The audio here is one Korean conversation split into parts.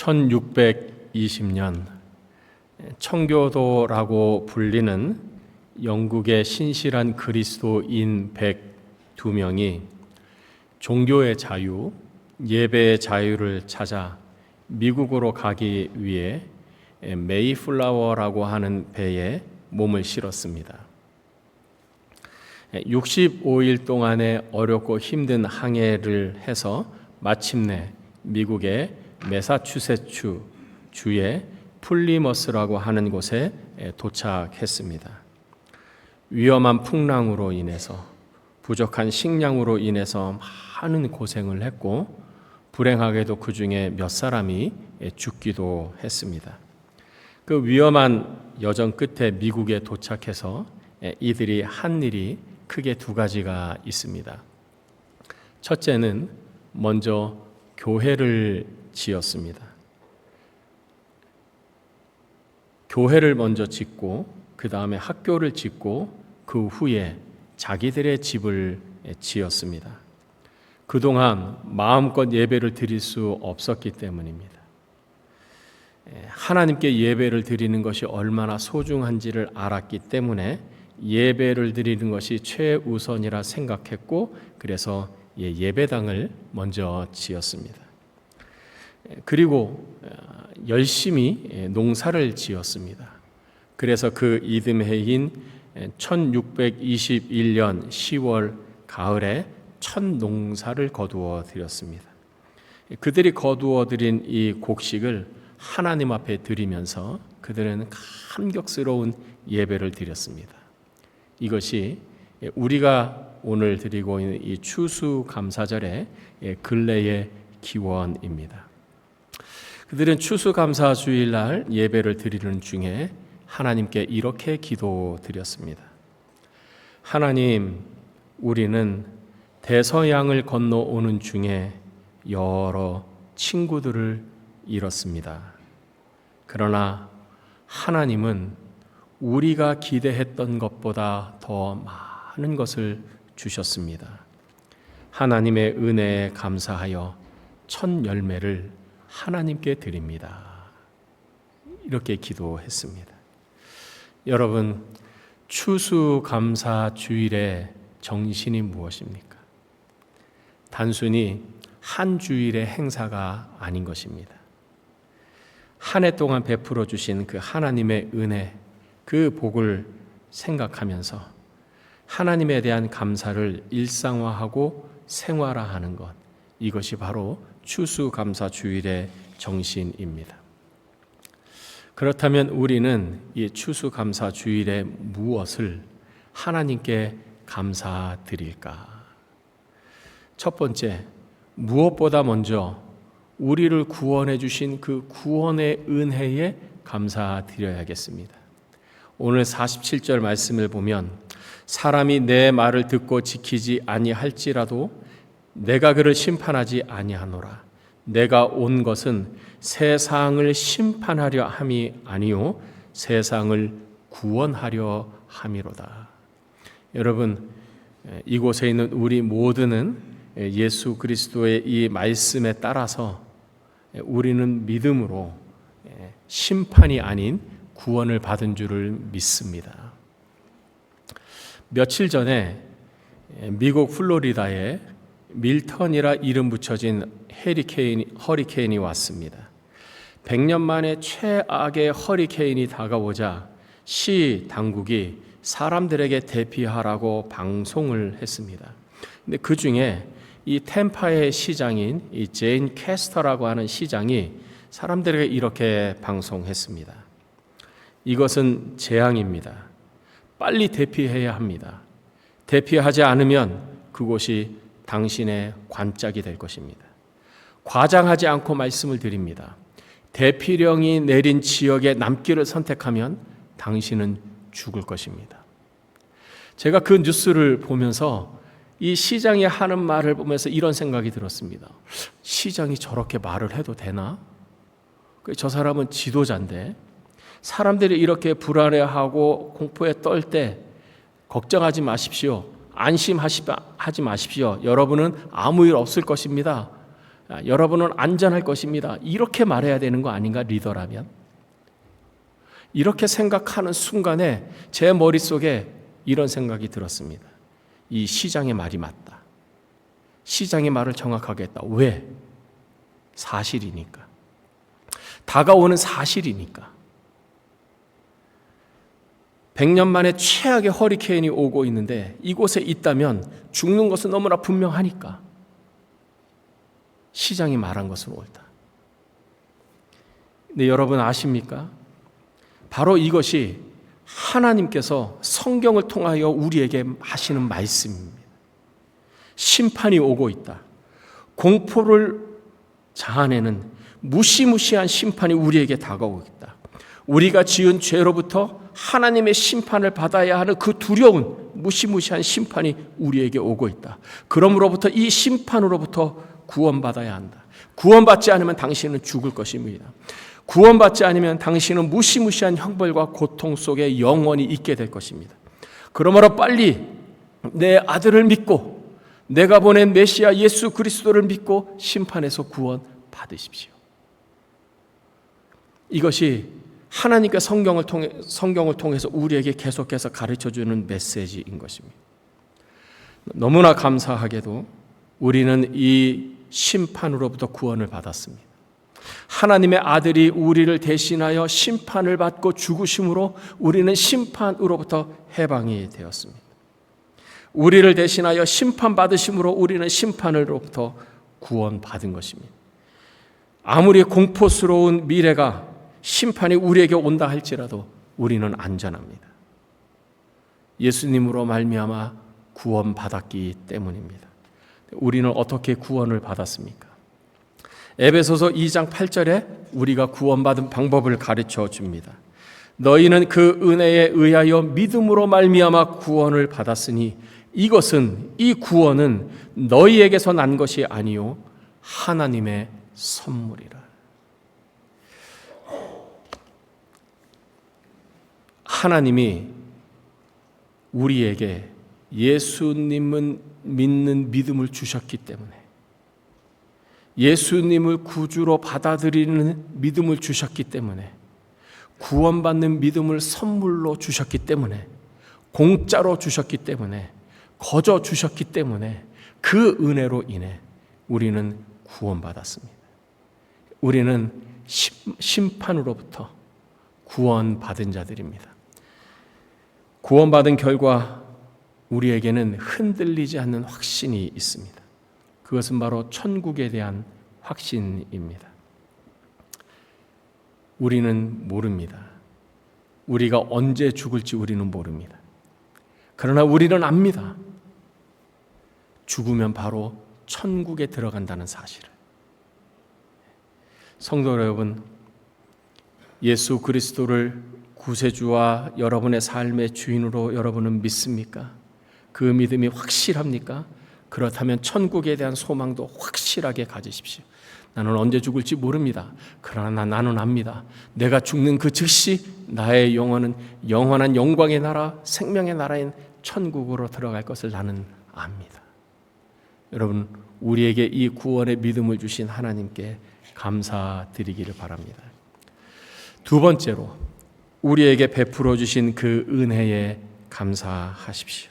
1620년 청교도라고 불리는 영국의 신실한 그리스도인 102명이 종교의 자유, 예배의 자유를 찾아 미국으로 가기 위해 메이플라워라고 하는 배에 몸을 실었습니다. 65일 동안의 어렵고 힘든 항해를 해서 마침내 미국의 매사추세츠 주의 플리머스라고 하는 곳에 도착했습니다. 위험한 풍랑으로 인해서 부족한 식량으로 인해서 많은 고생을 했고 불행하게도 그 중에 몇 사람이 죽기도 했습니다. 그 위험한 여정 끝에 미국에 도착해서 이들이 한 일이 크게 두 가지가 있습니다. 첫째는 먼저 교회를 지었습니다. 교회를 먼저 짓고 그 다음에 학교를 짓고 그 후에 자기들의 집을 지었습니다. 그동안 마음껏 예배를 드릴 수 없었기 때문입니다. 하나님께 예배를 드리는 것이 얼마나 소중한지를 알았기 때문에 예배를 드리는 것이 최우선이라 생각했고 그래서 예배당을 먼저 지었습니다. 그리고 열심히 농사를 지었습니다. 그래서 그 이듬해인 1621년 10월 가을에 첫 농사를 거두어 드렸습니다. 그들이 거두어 드린 이 곡식을 하나님 앞에 드리면서 그들은 감격스러운 예배를 드렸습니다. 이것이 우리가 오늘 드리고 있는 이 추수감사절의 근래의 기원입니다. 그들은 추수감사주일날 예배를 드리는 중에 하나님께 이렇게 기도드렸습니다. 하나님, 우리는 대서양을 건너오는 중에 여러 친구들을 잃었습니다. 그러나 하나님은 우리가 기대했던 것보다 더 많은 것을 주셨습니다. 하나님의 은혜에 감사하여 첫 열매를 하나님께 드립니다. 이렇게 기도했습니다. 여러분, 추수감사주일의 정신이 무엇입니까? 단순히 한 주일의 행사가 아닌 것입니다. 한 해 동안 베풀어 주신 그 하나님의 은혜, 그 복을 생각하면서 하나님에 대한 감사를 일상화하고 생활화하는 것, 이것이 바로 추수감사주일의 정신입니다. 그렇다면 우리는 이 추수감사주일에 무엇을 하나님께 감사드릴까? 첫 번째, 무엇보다 먼저 우리를 구원해 주신 그 구원의 은혜에 감사드려야겠습니다. 오늘 47절 말씀을 보면 사람이 내 말을 듣고 지키지 아니할지라도 내가 그를 심판하지 아니하노라. 내가 온 것은 세상을 심판하려 함이 아니요 세상을 구원하려 함이로다. 여러분, 이곳에 있는 우리 모두는 예수 그리스도의 이 말씀에 따라서 우리는 믿음으로 심판이 아닌 구원을 받은 줄을 믿습니다. 며칠 전에 미국 플로리다에 밀턴이라 이름 붙여진 허리케인이 왔습니다. 100년 만에 최악의 허리케인이 다가오자 시 당국이 사람들에게 대피하라고 방송을 했습니다. 근데 그 중에 이 템파의 시장인 이 제인 캐스터라고 하는 시장이 사람들에게 이렇게 방송했습니다. 이것은 재앙입니다. 빨리 대피해야 합니다. 대피하지 않으면 그곳이 당신의 관짝이 될 것입니다. 과장하지 않고 말씀을 드립니다. 대피령이 내린 지역에 남기를 선택하면 당신은 죽을 것입니다. 제가 그 뉴스를 보면서 이 시장이 하는 말을 보면서 이런 생각이 들었습니다. 시장이 저렇게 말을 해도 되나? 저 사람은 지도자인데 사람들이 이렇게 불안해하고 공포에 떨 때 걱정하지 마십시오. 안심하지 마십시오. 여러분은 아무 일 없을 것입니다. 여러분은 안전할 것입니다. 이렇게 말해야 되는 거 아닌가, 리더라면? 이렇게 생각하는 순간에 제 머릿속에 이런 생각이 들었습니다. 이 시장의 말이 맞다. 시장의 말을 정확하게 했다. 왜? 사실이니까. 다가오는 사실이니까. 100년 만에 최악의 허리케인이 오고 있는데 이곳에 있다면 죽는 것은 너무나 분명하니까 시장이 말한 것은 옳다. 근데 여러분 아십니까? 바로 이것이 하나님께서 성경을 통하여 우리에게 하시는 말씀입니다. 심판이 오고 있다. 공포를 자아내는 무시무시한 심판이 우리에게 다가오고 있다. 우리가 지은 죄로부터 하나님의 심판을 받아야 하는 그 두려운 무시무시한 심판이 우리에게 오고 있다. 그러므로부터 이 심판으로부터 구원받아야 한다. 구원받지 않으면 당신은 죽을 것입니다. 구원받지 않으면 당신은 무시무시한 형벌과 고통 속에 영원히 있게 될 것입니다. 그러므로 빨리 내 아들을 믿고 내가 보낸 메시아 예수 그리스도를 믿고 심판에서 구원받으십시오. 이것이 하나님께 성경을 통해서 우리에게 계속해서 가르쳐주는 메시지인 것입니다. 너무나 감사하게도 우리는 이 심판으로부터 구원을 받았습니다. 하나님의 아들이 우리를 대신하여 심판을 받고 죽으심으로 우리는 심판으로부터 해방이 되었습니다. 우리를 대신하여 심판받으심으로 우리는 심판으로부터 구원받은 것입니다. 아무리 공포스러운 미래가 심판이 우리에게 온다 할지라도 우리는 안전합니다. 예수님으로 말미암아 구원받았기 때문입니다. 우리는 어떻게 구원을 받았습니까? 에베소서 2장 8절에 우리가 구원받은 방법을 가르쳐 줍니다. 너희는 그 은혜에 의하여 믿음으로 말미암아 구원을 받았으니 이 구원은 너희에게서 난 것이 아니요 하나님의 선물이라. 하나님이 우리에게 예수님은 믿는 믿음을 주셨기 때문에, 예수님을 구주로 받아들이는 믿음을 주셨기 때문에, 구원받는 믿음을 선물로 주셨기 때문에, 공짜로 주셨기 때문에, 거저 주셨기 때문에 그 은혜로 인해 우리는 구원받았습니다. 우리는 심판으로부터 구원받은 자들입니다. 구원받은 결과 우리에게는 흔들리지 않는 확신이 있습니다. 그것은 바로 천국에 대한 확신입니다. 우리는 모릅니다. 우리가 언제 죽을지 우리는 모릅니다. 그러나 우리는 압니다. 죽으면 바로 천국에 들어간다는 사실을. 성도 여러분, 예수 그리스도를 구세주와 여러분의 삶의 주인으로 여러분은 믿습니까? 그 믿음이 확실합니까? 그렇다면 천국에 대한 소망도 확실하게 가지십시오. 나는 언제 죽을지 모릅니다. 그러나 나는 압니다. 내가 죽는 그 즉시 나의 영혼은 영원한 영광의 나라, 생명의 나라인 천국으로 들어갈 것을 나는 압니다. 여러분, 우리에게 이 구원의 믿음을 주신 하나님께 감사드리기를 바랍니다. 두 번째로 우리에게 베풀어 주신 그 은혜에 감사하십시오.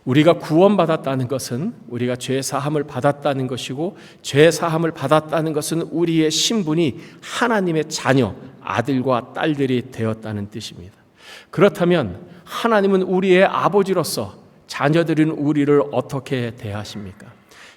우리가 구원받았다는 것은 우리가 죄 사함을 받았다는 것이고, 죄 사함을 받았다는 것은 우리의 신분이 하나님의 자녀, 아들과 딸들이 되었다는 뜻입니다. 그렇다면 하나님은 우리의 아버지로서 자녀들인 우리를 어떻게 대하십니까?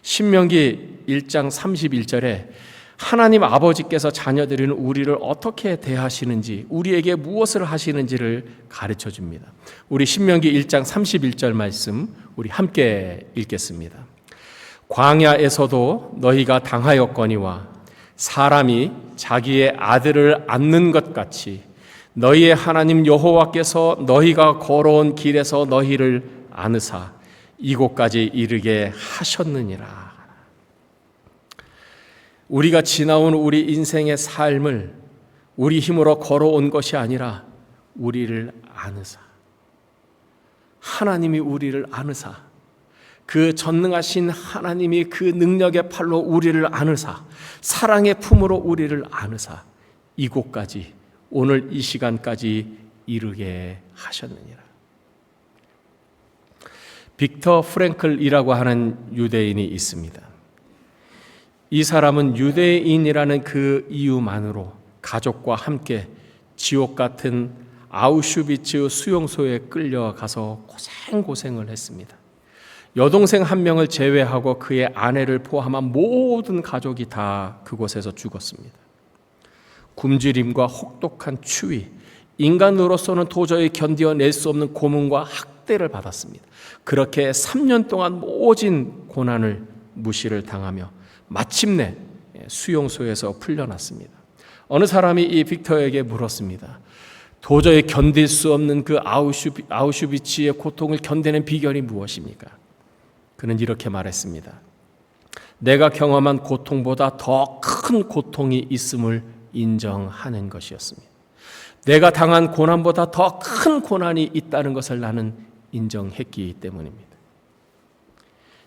신명기 1장 31절에 하나님 아버지께서 자녀들인 우리를 어떻게 대하시는지, 우리에게 무엇을 하시는지를 가르쳐 줍니다. 우리 신명기 1장 31절 말씀 우리 함께 읽겠습니다. 광야에서도 너희가 당하였거니와 사람이 자기의 아들을 안는 것 같이 너희의 하나님 여호와께서 너희가 걸어온 길에서 너희를 안으사 이곳까지 이르게 하셨느니라. 우리가 지나온 우리 인생의 삶을 우리 힘으로 걸어온 것이 아니라 우리를 안으사, 하나님이 우리를 안으사 그 전능하신 하나님이 그 능력의 팔로 우리를 안으사 사랑의 품으로 우리를 안으사 이곳까지 오늘 이 시간까지 이르게 하셨느니라. 빅터 프랭클이라고 하는 유대인이 있습니다. 이 사람은 유대인이라는 그 이유만으로 가족과 함께 지옥 같은 아우슈비츠 수용소에 끌려가서 고생을 했습니다. 여동생 한 명을 제외하고 그의 아내를 포함한 모든 가족이 다 그곳에서 죽었습니다. 굶주림과 혹독한 추위, 인간으로서는 도저히 견뎌낼 수 없는 고문과 학대를 받았습니다. 그렇게 3년 동안 모진 고난을 무시를 당하며 마침내 수용소에서 풀려났습니다. 어느 사람이 이 빅터에게 물었습니다. 도저히 견딜 수 없는 그 아우슈비츠의 고통을 견디는 비결이 무엇입니까? 그는 이렇게 말했습니다. 내가 경험한 고통보다 더 큰 고통이 있음을 인정하는 것이었습니다. 내가 당한 고난보다 더 큰 고난이 있다는 것을 나는 인정했기 때문입니다.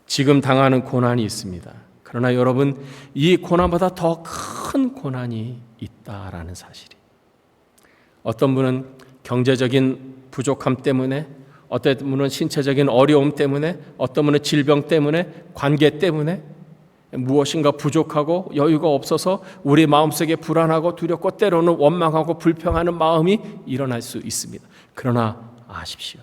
지금 당하는 고난이 있습니다. 그러나 여러분, 이 고난보다 더 큰 고난이 있다라는 사실이. 어떤 분은 경제적인 부족함 때문에, 어떤 분은 신체적인 어려움 때문에, 어떤 분은 질병 때문에, 관계 때문에 무엇인가 부족하고 여유가 없어서 우리 마음속에 불안하고 두렵고 때로는 원망하고 불평하는 마음이 일어날 수 있습니다. 그러나 아십시오.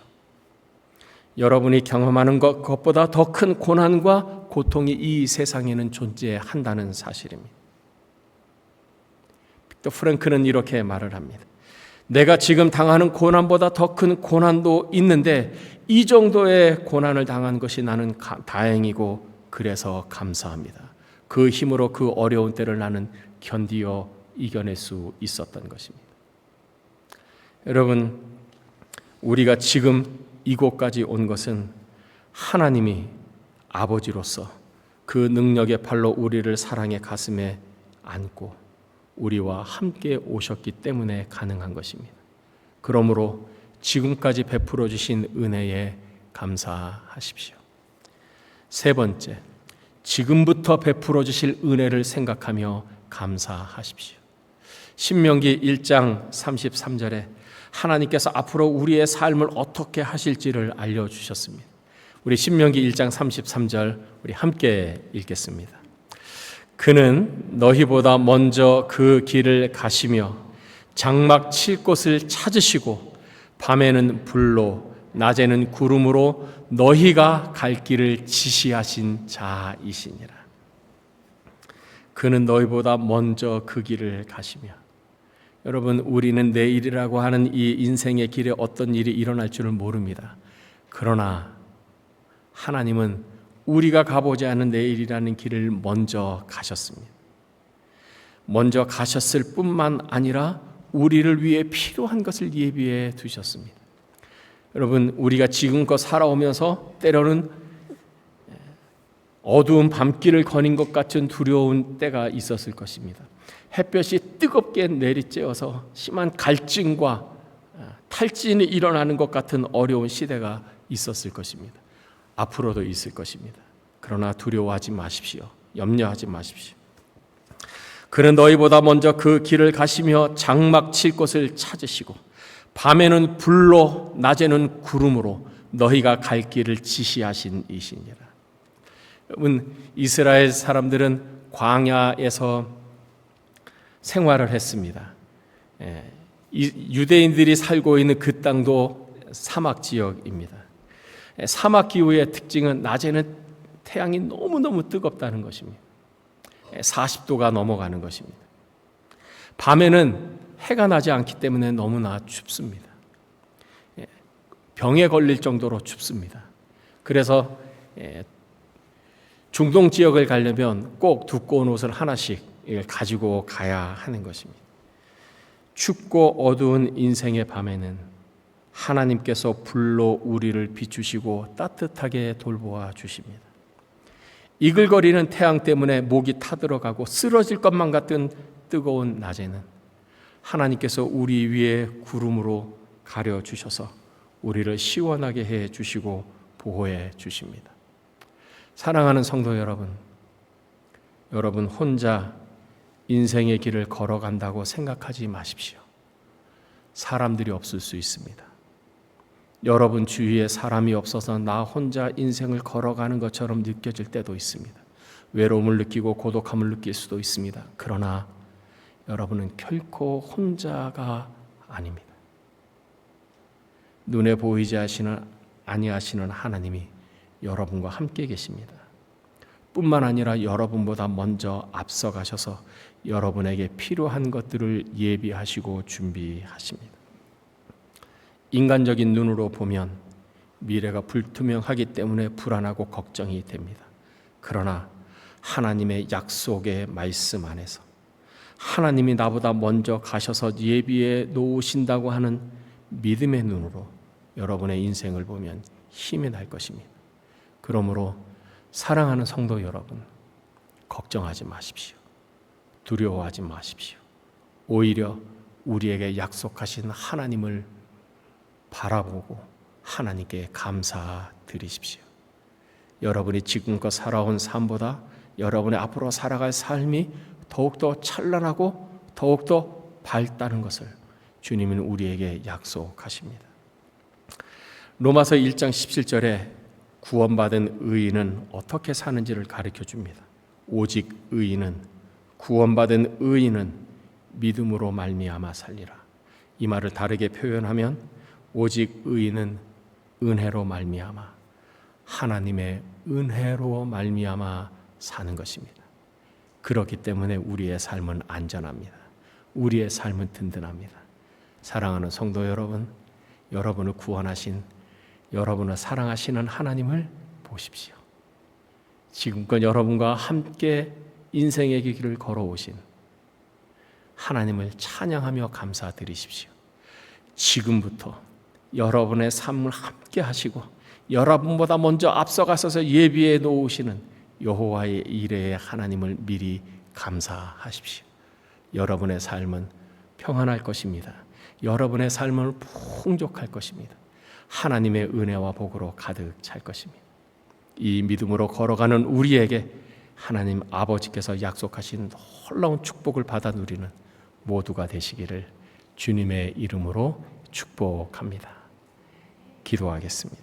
여러분이 경험하는 것보다 더 큰 고난과 고통이 이 세상에는 존재한다는 사실입니다. 빅터 프랭클은 이렇게 말을 합니다. 내가 지금 당하는 고난보다 더 큰 고난도 있는데 이 정도의 고난을 당한 것이 나는 다행이고 그래서 감사합니다. 그 힘으로 그 어려운 때를 나는 견디어 이겨낼 수 있었던 것입니다. 여러분, 우리가 지금 이곳까지 온 것은 하나님이 아버지로서 그 능력의 팔로 우리를 사랑의 가슴에 안고 우리와 함께 오셨기 때문에 가능한 것입니다. 그러므로 지금까지 베풀어 주신 은혜에 감사하십시오. 세 번째, 지금부터 베풀어 주실 은혜를 생각하며 감사하십시오. 신명기 1장 33절에 하나님께서 앞으로 우리의 삶을 어떻게 하실지를 알려주셨습니다. 우리 신명기 1장 33절 우리 함께 읽겠습니다. 그는 너희보다 먼저 그 길을 가시며 장막 칠 곳을 찾으시고 밤에는 불로 낮에는 구름으로 너희가 갈 길을 지시하신 자이시니라. 그는 너희보다 먼저 그 길을 가시며, 여러분, 우리는 내일이라고 하는 이 인생의 길에 어떤 일이 일어날 줄을 모릅니다. 그러나 하나님은 우리가 가보지 않은 내일이라는 길을 먼저 가셨습니다. 먼저 가셨을 뿐만 아니라 우리를 위해 필요한 것을 예비해 두셨습니다. 여러분, 우리가 지금껏 살아오면서 때로는 어두운 밤길을 거닌 것 같은 두려운 때가 있었을 것입니다. 햇볕이 뜨겁게 내리쬐어서 심한 갈증과 탈진이 일어나는 것 같은 어려운 시대가 있었을 것입니다. 앞으로도 있을 것입니다. 그러나 두려워하지 마십시오. 염려하지 마십시오. 그는 너희보다 먼저 그 길을 가시며 장막 칠 곳을 찾으시고 밤에는 불로 낮에는 구름으로 너희가 갈 길을 지시하신 이시니라. 여러분, 이스라엘 사람들은 광야에서 생활을 했습니다. 유대인들이 살고 있는 그 땅도 사막 지역입니다. 사막 기후의 특징은 낮에는 태양이 너무너무 뜨겁다는 것입니다. 40도가 넘어가는 것입니다. 밤에는 해가 나지 않기 때문에 너무나 춥습니다. 병에 걸릴 정도로 춥습니다. 그래서 중동 지역을 가려면 꼭 두꺼운 옷을 하나씩 가지고 가야 하는 것입니다. 춥고 어두운 인생의 밤에는 하나님께서 불로 우리를 비추시고 따뜻하게 돌보아 주십니다. 이글거리는 태양 때문에 목이 타들어가고 쓰러질 것만 같은 뜨거운 낮에는 하나님께서 우리 위에 구름으로 가려주셔서 우리를 시원하게 해 주시고 보호해 주십니다. 사랑하는 성도 여러분, 여러분 혼자 인생의 길을 걸어간다고 생각하지 마십시오. 사람들이 없을 수 있습니다. 여러분 주위에 사람이 없어서 나 혼자 인생을 걸어가는 것처럼 느껴질 때도 있습니다. 외로움을 느끼고 고독함을 느낄 수도 있습니다. 그러나 여러분은 결코 혼자가 아닙니다. 눈에 보이지 아니하시는 하나님이 여러분과 함께 계십니다. 뿐만 아니라 여러분보다 먼저 앞서가셔서 여러분에게 필요한 것들을 예비하시고 준비하십니다. 인간적인 눈으로 보면 미래가 불투명하기 때문에 불안하고 걱정이 됩니다. 그러나 하나님의 약속의 말씀 안에서 하나님이 나보다 먼저 가셔서 예비해 놓으신다고 하는 믿음의 눈으로 여러분의 인생을 보면 힘이 날 것입니다. 그러므로 사랑하는 성도 여러분, 걱정하지 마십시오. 두려워하지 마십시오. 오히려 우리에게 약속하신 하나님을 바라보고 하나님께 감사드리십시오. 여러분이 지금껏 살아온 삶보다 여러분의 앞으로 살아갈 삶이 더욱더 찬란하고 더욱더 밝다는 것을 주님은 우리에게 약속하십니다. 로마서 1장 17절에 구원받은 의인은 어떻게 사는지를 가르쳐 줍니다. 오직 구원받은 의인은 믿음으로 말미암아 살리라. 이 말을 다르게 표현하면 오직 의인은 은혜로 말미암아 하나님의 은혜로 말미암아 사는 것입니다. 그렇기 때문에 우리의 삶은 안전합니다. 우리의 삶은 든든합니다. 사랑하는 성도 여러분, 여러분을 구원하신 여러분을 사랑하시는 하나님을 보십시오. 지금껏 여러분과 함께 인생의 길을 걸어오신 하나님을 찬양하며 감사드리십시오. 지금부터 여러분의 삶을 함께 하시고 여러분보다 먼저 앞서가셔서 예비해 놓으시는 여호와의 이레의 하나님을 미리 감사하십시오. 여러분의 삶은 평안할 것입니다. 여러분의 삶은 풍족할 것입니다. 하나님의 은혜와 복으로 가득 찰 것입니다. 이 믿음으로 걸어가는 우리에게 하나님 아버지께서 약속하신 놀라운 축복을 받아 누리는 모두가 되시기를 주님의 이름으로 축복합니다. 기도하겠습니다.